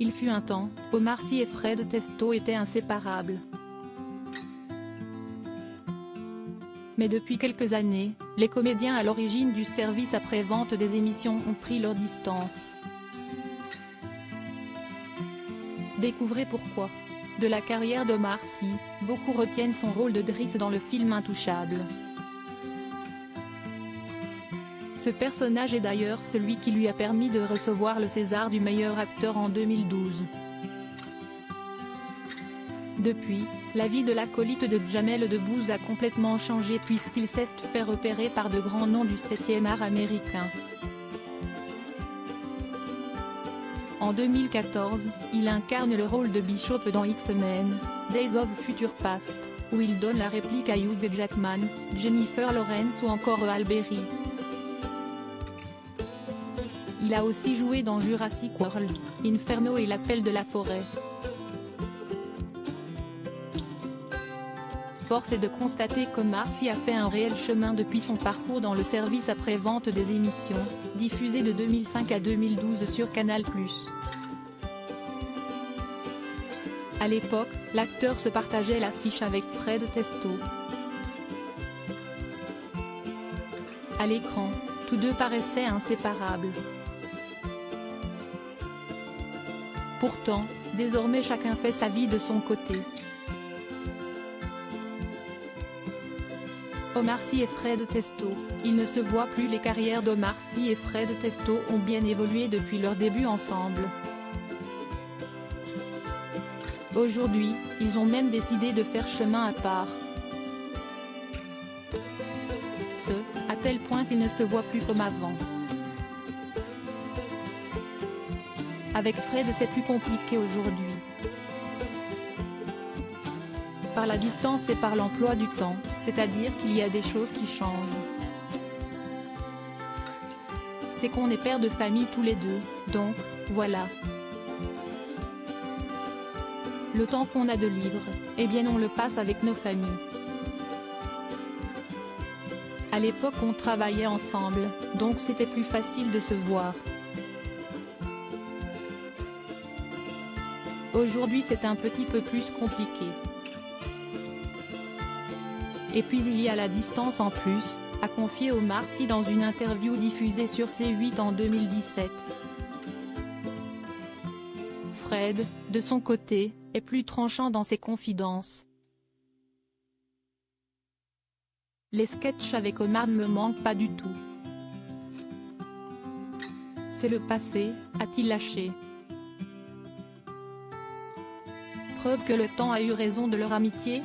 Il fut un temps, Omar Sy et Fred Testo étaient inséparables. Mais depuis quelques années, les comédiens à l'origine du service après-vente des émissions ont pris leur distance. Découvrez pourquoi. De la carrière d'Omar Sy, beaucoup retiennent son rôle de Driss dans le film Intouchable. Ce personnage est d'ailleurs celui qui lui a permis de recevoir le César du meilleur acteur en 2012. Depuis, la vie de l'acolyte de Jamel Debbouze a complètement changé puisqu'il s'est fait repérer par de grands noms du 7e art américain. En 2014, il incarne le rôle de Bishop dans X-Men, Days of Future Past, où il donne la réplique à Hugh Jackman, Jennifer Lawrence ou encore Halle Berry. Il a aussi joué dans Jurassic World, Inferno et l'Appel de la forêt. Force est de constater qu'Omar Sy a fait un réel chemin depuis son parcours dans le service après-vente des émissions, diffusé de 2005 à 2012 sur Canal+. À l'époque, l'acteur se partageait l'affiche avec Fred Testo. À l'écran, tous deux paraissaient inséparables. Pourtant, désormais chacun fait sa vie de son côté. Omar Sy et Fred Testo, ils ne se voient plus. Les carrières d'Omar Sy et Fred Testo ont bien évolué depuis leur début ensemble. Aujourd'hui, ils ont même décidé de faire chemin à part. À tel point qu'ils ne se voient plus comme avant. Avec Fred c'est plus compliqué aujourd'hui. Par la distance et par l'emploi du temps, c'est-à-dire qu'il y a des choses qui changent. C'est qu'on est père de famille tous les deux, donc, voilà. Le temps qu'on a de libre, eh bien on le passe avec nos familles. À l'époque on travaillait ensemble, donc c'était plus facile de se voir. Aujourd'hui c'est un petit peu plus compliqué. Et puis il y a la distance en plus, a confié Omar Sy dans une interview diffusée sur C8 en 2017. Fred, de son côté, est plus tranchant dans ses confidences. Les sketchs avec Omar ne me manquent pas du tout. C'est le passé, a-t-il lâché. Preuve que le temps a eu raison de leur amitié.